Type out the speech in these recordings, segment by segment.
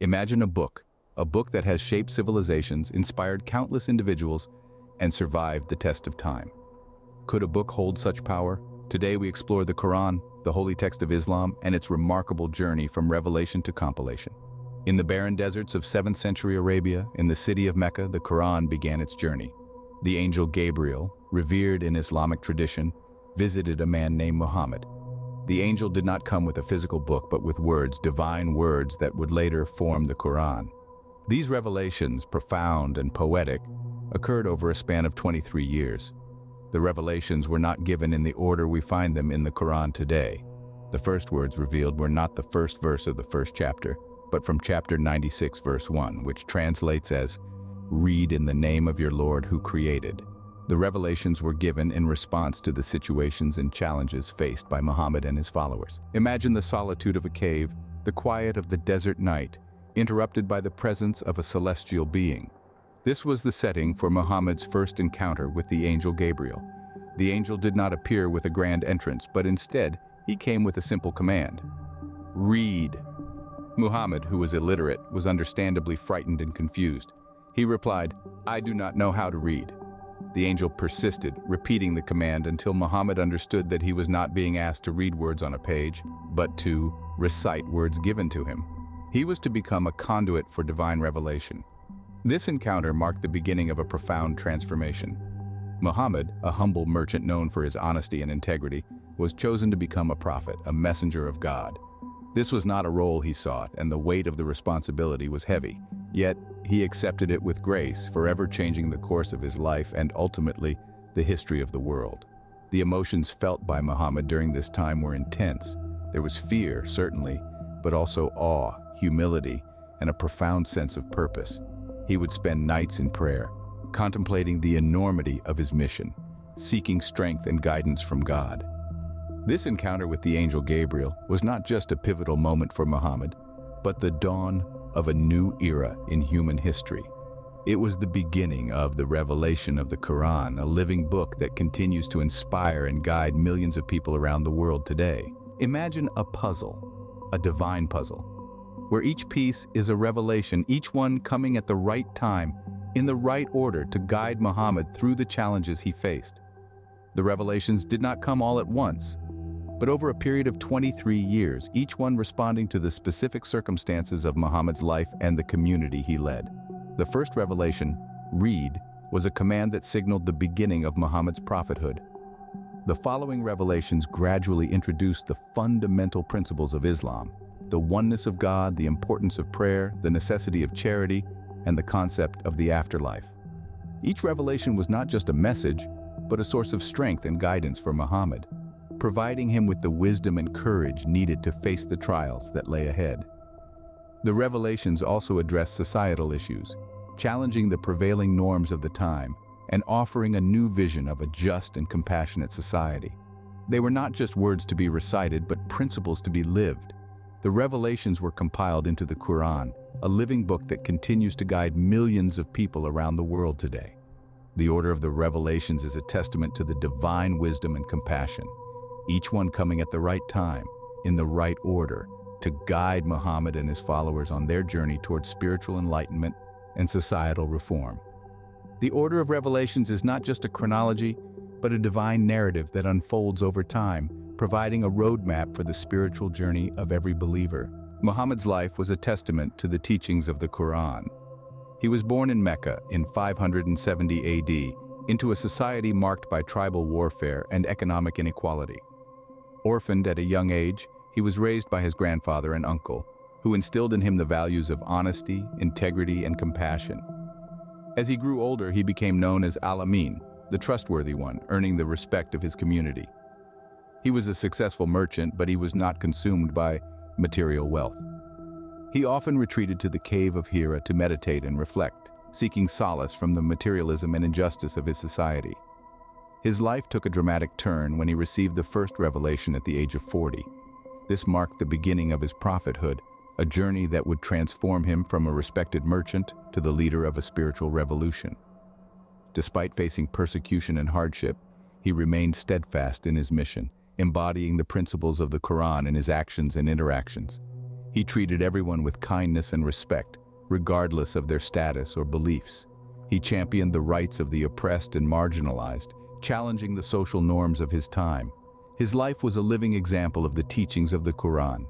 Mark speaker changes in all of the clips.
Speaker 1: Imagine a book that has shaped civilizations, inspired countless individuals, and survived the test of time. Could a book hold such power? Today we explore the Quran, the holy text of Islam, and its remarkable journey from revelation to compilation. In the barren deserts of 7th century Arabia, in the city of Mecca, the Quran began its journey. The angel Gabriel, revered in Islamic tradition, visited a man named Muhammad. The angel did not come with a physical book, but with words, divine words that would later form the Quran. These revelations, profound and poetic, occurred over a span of 23 years. The revelations were not given in the order we find them in the Quran today. The first words revealed were not the first verse of the first chapter, but from chapter 96, verse 1, which translates as, "Read in the name of your Lord who created." The revelations were given in response to the situations and challenges faced by Muhammad and his followers. Imagine the solitude of a cave, the quiet of the desert night, interrupted by the presence of a celestial being. This was the setting for Muhammad's first encounter with the angel Gabriel. The angel did not appear with a grand entrance, but instead, he came with a simple command: "Read." Muhammad, who was illiterate, was understandably frightened and confused. He replied, "I do not know how to read." The angel persisted, repeating the command until Muhammad understood that he was not being asked to read words on a page, but to recite words given to him. He was to become a conduit for divine revelation. This encounter marked the beginning of a profound transformation. Muhammad, a humble merchant known for his honesty and integrity, was chosen to become a prophet, a messenger of God. This was not a role he sought, and the weight of the responsibility was heavy. Yet, he accepted it with grace, forever changing the course of his life and ultimately the history of the world. The emotions felt by Muhammad during this time were intense. There was fear, certainly, but also awe, humility, and a profound sense of purpose. He would spend nights in prayer, contemplating the enormity of his mission, seeking strength and guidance from God. This encounter with the angel Gabriel was not just a pivotal moment for Muhammad, but the dawn of a new era in human history. It was the beginning of the revelation of the Quran, a living book that continues to inspire and guide millions of people around the world today. Imagine a puzzle, a divine puzzle, where each piece is a revelation, each one coming at the right time, in the right order to guide Muhammad through the challenges he faced. The revelations did not come all at once, but over a period of 23 years, each one responding to the specific circumstances of Muhammad's life and the community he led. The first revelation, "Read," was a command that signaled the beginning of Muhammad's prophethood. The following revelations gradually introduced the fundamental principles of Islam: the oneness of God, the importance of prayer, the necessity of charity, and the concept of the afterlife. Each revelation was not just a message, but a source of strength and guidance for Muhammad, providing him with the wisdom and courage needed to face the trials that lay ahead. The revelations also addressed societal issues, challenging the prevailing norms of the time and offering a new vision of a just and compassionate society. They were not just words to be recited, but principles to be lived. The revelations were compiled into the Quran, a living book that continues to guide millions of people around the world today. The order of the revelations is a testament to the divine wisdom and compassion, each one coming at the right time, in the right order, to guide Muhammad and his followers on their journey towards spiritual enlightenment and societal reform. The order of revelations is not just a chronology, but a divine narrative that unfolds over time, providing a roadmap for the spiritual journey of every believer. Muhammad's life was a testament to the teachings of the Quran. He was born in Mecca in 570 AD into a society marked by tribal warfare and economic inequality. Orphaned at a young age, he was raised by his grandfather and uncle, who instilled in him the values of honesty, integrity, and compassion. As he grew older, he became known as Al-Amin, the trustworthy one, earning the respect of his community. He was a successful merchant, but he was not consumed by material wealth. He often retreated to the cave of Hira to meditate and reflect, seeking solace from the materialism and injustice of his society. His life took a dramatic turn when he received the first revelation at the age of 40. This marked the beginning of his prophethood, a journey that would transform him from a respected merchant to the leader of a spiritual revolution. Despite facing persecution and hardship, he remained steadfast in his mission, embodying the principles of the Quran in his actions and interactions. He treated everyone with kindness and respect, regardless of their status or beliefs. He championed the rights of the oppressed and marginalized, challenging the social norms of his time. His life was a living example of the teachings of the Qur'an.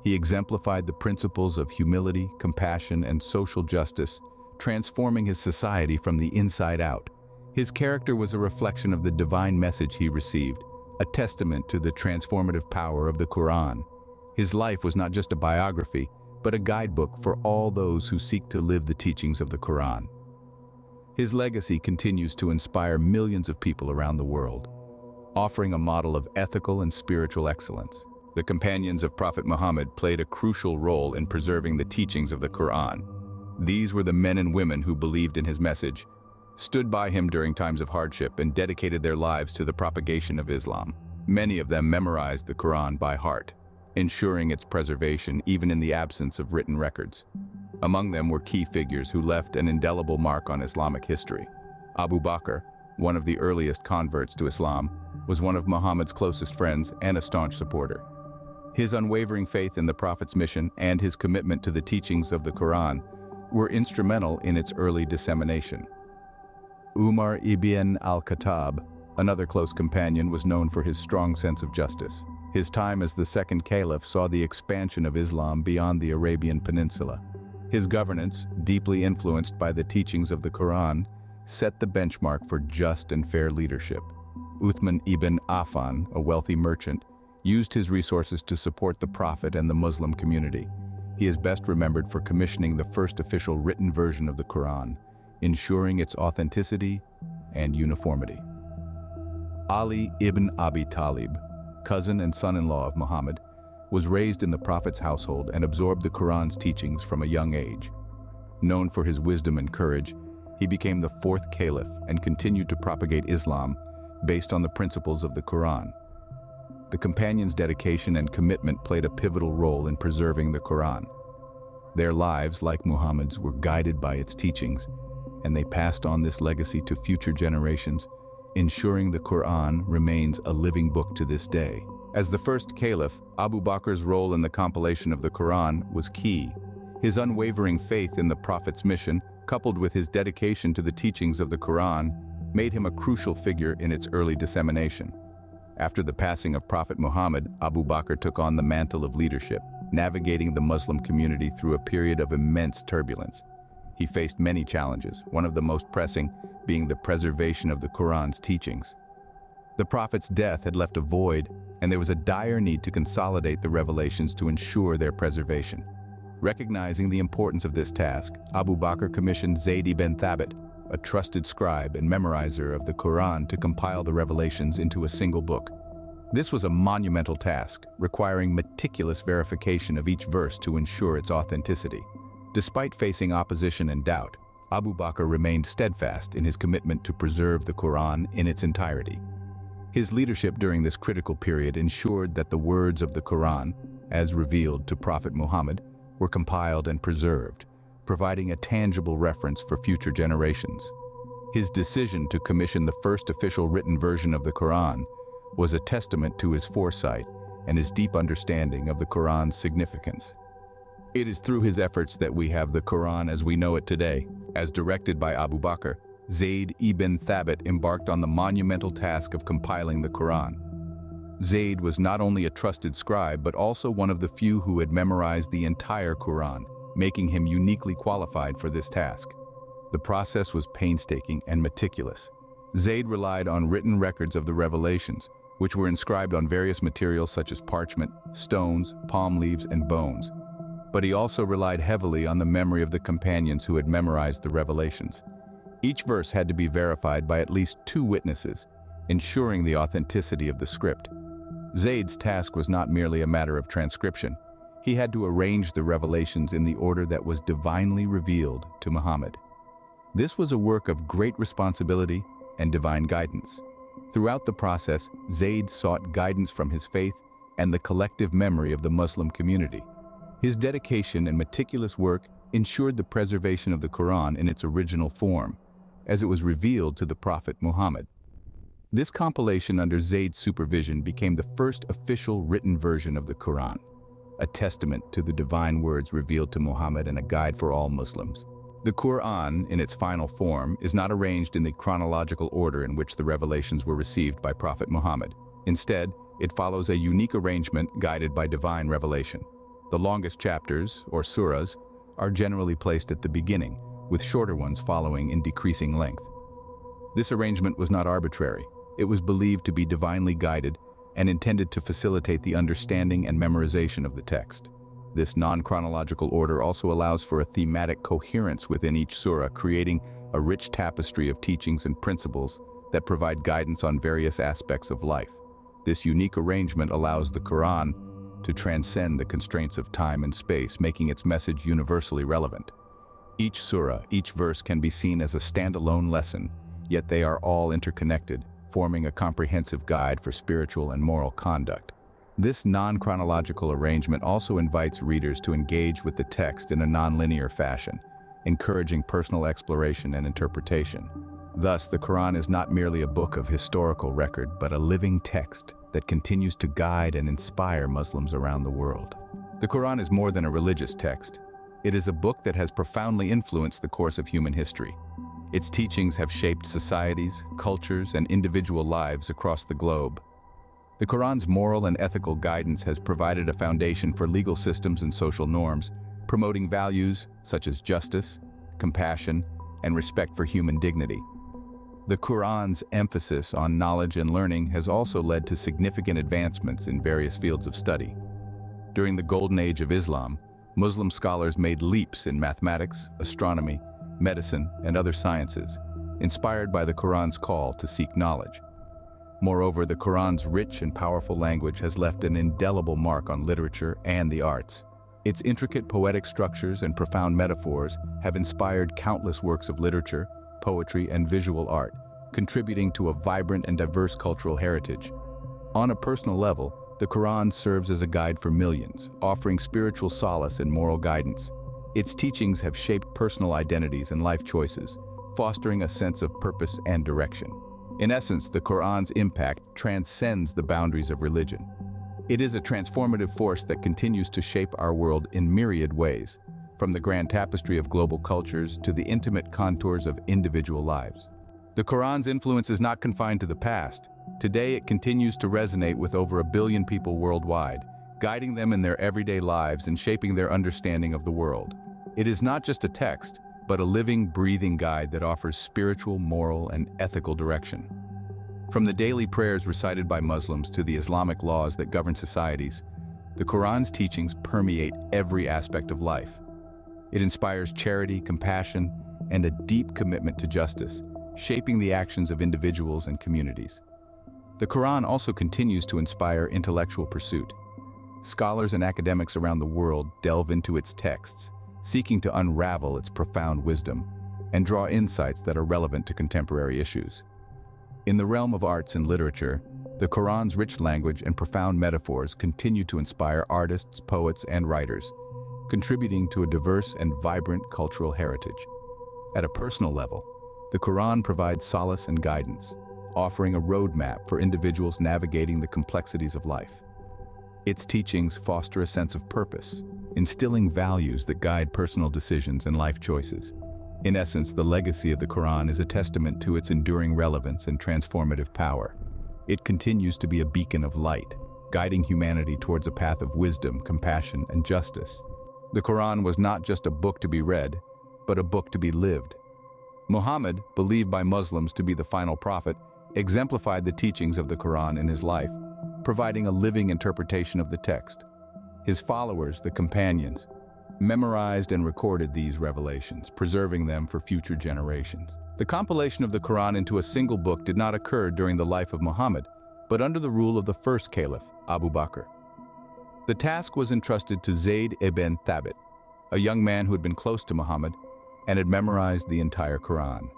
Speaker 1: He exemplified the principles of humility, compassion, and social justice, transforming his society from the inside out. His character was a reflection of the divine message he received, a testament to the transformative power of the Qur'an. His life was not just a biography, but a guidebook for all those who seek to live the teachings of the Qur'an. His legacy continues to inspire millions of people around the world, offering a model of ethical and spiritual excellence. The companions of Prophet Muhammad played a crucial role in preserving the teachings of the Qur'an. These were the men and women who believed in his message, stood by him during times of hardship, and dedicated their lives to the propagation of Islam. Many of them memorized the Qur'an by heart, ensuring its preservation even in the absence of written records. Among them were key figures who left an indelible mark on Islamic history. Abu Bakr, one of the earliest converts to Islam, was one of Muhammad's closest friends and a staunch supporter. His unwavering faith in the Prophet's mission and his commitment to the teachings of the Qur'an were instrumental in its early dissemination. Umar ibn al-Khattab, another close companion, was known for his strong sense of justice. His time as the second caliph saw the expansion of Islam beyond the Arabian Peninsula. His governance, deeply influenced by the teachings of the Qur'an, set the benchmark for just and fair leadership. Uthman ibn Affan, a wealthy merchant, used his resources to support the Prophet and the Muslim community. He is best remembered for commissioning the first official written version of the Qur'an, ensuring its authenticity and uniformity. Ali ibn Abi Talib, cousin and son-in-law of Muhammad, was raised in the Prophet's household and absorbed the Qur'an's teachings from a young age. Known for his wisdom and courage, he became the fourth caliph and continued to propagate Islam based on the principles of the Qur'an. The companions' dedication and commitment played a pivotal role in preserving the Qur'an. Their lives, like Muhammad's, were guided by its teachings, and they passed on this legacy to future generations, ensuring the Qur'an remains a living book to this day. As the first caliph, Abu Bakr's role in the compilation of the Qur'an was key. His unwavering faith in the Prophet's mission, coupled with his dedication to the teachings of the Qur'an, made him a crucial figure in its early dissemination. After the passing of Prophet Muhammad, Abu Bakr took on the mantle of leadership, navigating the Muslim community through a period of immense turbulence. He faced many challenges, one of the most pressing being the preservation of the Qur'an's teachings. The Prophet's death had left a void, and there was a dire need to consolidate the revelations to ensure their preservation. Recognizing the importance of this task, Abu Bakr commissioned Zayd ibn Thabit, a trusted scribe and memorizer of the Qur'an, to compile the revelations into a single book. This was a monumental task, requiring meticulous verification of each verse to ensure its authenticity. Despite facing opposition and doubt, Abu Bakr remained steadfast in his commitment to preserve the Qur'an in its entirety. His leadership during this critical period ensured that the words of the Qur'an, as revealed to Prophet Muhammad, were compiled and preserved, providing a tangible reference for future generations. His decision to commission the first official written version of the Qur'an was a testament to his foresight and his deep understanding of the Qur'an's significance. It is through his efforts that we have the Qur'an as we know it today. As directed by Abu Bakr, Zayd ibn Thabit embarked on the monumental task of compiling the Qur'an. Zayd was not only a trusted scribe, but also one of the few who had memorized the entire Qur'an, making him uniquely qualified for this task. The process was painstaking and meticulous. Zayd relied on written records of the revelations, which were inscribed on various materials such as parchment, stones, palm leaves, and bones. But he also relied heavily on the memory of the companions who had memorized the revelations. Each verse had to be verified by at least 2 witnesses, ensuring the authenticity of the script. Zayd's task was not merely a matter of transcription. He had to arrange the revelations in the order that was divinely revealed to Muhammad. This was a work of great responsibility and divine guidance. Throughout the process, Zayd sought guidance from his faith and the collective memory of the Muslim community. His dedication and meticulous work ensured the preservation of the Qur'an in its original form, as it was revealed to the Prophet Muhammad. This compilation under Zayd's supervision became the first official written version of the Qur'an. a testament to the divine words revealed to Muhammad and a guide for all Muslims. The Qur'an, in its final form, is not arranged in the chronological order in which the revelations were received by Prophet Muhammad. Instead, it follows a unique arrangement guided by divine revelation. The longest chapters, or surahs, are generally placed at the beginning, with shorter ones following in decreasing length. This arrangement was not arbitrary. It was believed to be divinely guided and intended to facilitate the understanding and memorization of the text. This non-chronological order also allows for a thematic coherence within each surah, creating a rich tapestry of teachings and principles that provide guidance on various aspects of life. This unique arrangement allows the Qur'an to transcend the constraints of time and space, making its message universally relevant. Each surah, each verse can be seen as a standalone lesson, yet they are all interconnected, forming a comprehensive guide for spiritual and moral conduct. This non-chronological arrangement also invites readers to engage with the text in a non-linear fashion, encouraging personal exploration and interpretation. Thus, the Quran is not merely a book of historical record, but a living text that continues to guide and inspire Muslims around the world. The Quran is more than a religious text. It is a book that has profoundly influenced the course of human history. Its teachings have shaped societies, cultures, and individual lives across the globe. The Quran's moral and ethical guidance has provided a foundation for legal systems and social norms, promoting values such as justice, compassion, and respect for human dignity. The Quran's emphasis on knowledge and learning has also led to significant advancements in various fields of study. During the Golden Age of Islam, Muslim scholars made leaps in mathematics, astronomy, medicine, and other sciences, inspired by the Quran's call to seek knowledge. Moreover, the Quran's rich and powerful language has left an indelible mark on literature and the arts. Its intricate poetic structures and profound metaphors have inspired countless works of literature, poetry, and visual art, contributing to a vibrant and diverse cultural heritage. On a personal level, the Quran serves as a guide for millions, offering spiritual solace and moral guidance. Its teachings have shaped personal identities and life choices, fostering a sense of purpose and direction. In essence, the Quran's impact transcends the boundaries of religion. It is a transformative force that continues to shape our world in myriad ways, from the grand tapestry of global cultures to the intimate contours of individual lives. The Quran's influence is not confined to the past. Today, it continues to resonate with over 1 billion people worldwide, guiding them in their everyday lives and shaping their understanding of the world. It is not just a text, but a living, breathing guide that offers spiritual, moral, and ethical direction. From the daily prayers recited by Muslims to the Islamic laws that govern societies, the Quran's teachings permeate every aspect of life. It inspires charity, compassion, and a deep commitment to justice, shaping the actions of individuals and communities. The Quran also continues to inspire intellectual pursuit. Scholars and academics around the world delve into its texts, seeking to unravel its profound wisdom and draw insights that are relevant to contemporary issues. In the realm of arts and literature, the Quran's rich language and profound metaphors continue to inspire artists, poets, and writers, contributing to a diverse and vibrant cultural heritage. At a personal level, the Quran provides solace and guidance, offering a roadmap for individuals navigating the complexities of life. Its teachings foster a sense of purpose, instilling values that guide personal decisions and life choices. In essence, the legacy of the Quran is a testament to its enduring relevance and transformative power. It continues to be a beacon of light, guiding humanity towards a path of wisdom, compassion, and justice. The Quran was not just a book to be read, but a book to be lived. Muhammad, believed by Muslims to be the final prophet, exemplified the teachings of the Quran in his life, providing a living interpretation of the text. His followers, the companions, memorized and recorded these revelations, preserving them for future generations. The compilation of the Quran into a single book did not occur during the life of Muhammad, but under the rule of the first caliph, Abu Bakr. The task was entrusted to Zayd ibn Thabit, a young man who had been close to Muhammad and had memorized the entire Quran.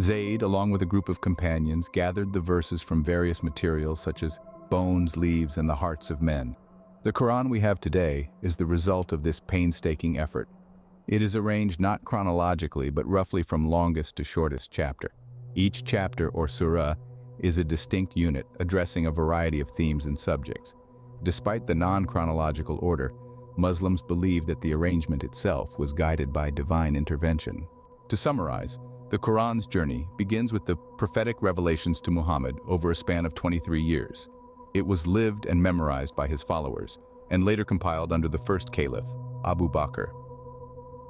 Speaker 1: Zayd, along with a group of companions, gathered the verses from various materials such as bones, leaves, and the hearts of men. The Quran we have today is the result of this painstaking effort. It is arranged not chronologically, but roughly from longest to shortest chapter. Each chapter, or surah, is a distinct unit addressing a variety of themes and subjects. Despite the non-chronological order, Muslims believe that the arrangement itself was guided by divine intervention. To summarize, the Quran's journey begins with the prophetic revelations to Muhammad over a span of 23 years. It was lived and memorized by his followers, and later compiled under the first caliph, Abu Bakr.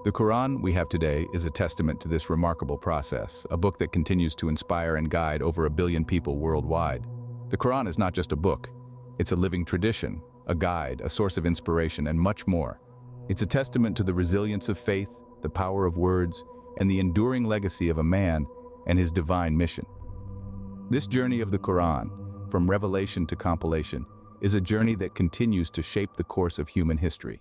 Speaker 1: The Quran we have today is a testament to this remarkable process, a book that continues to inspire and guide over 1 billion people worldwide. The Quran is not just a book, it's a living tradition, a guide, a source of inspiration, and much more. It's a testament to the resilience of faith, the power of words, and the enduring legacy of a man and his divine mission. This journey of the Quran, from revelation to compilation, is a journey that continues to shape the course of human history.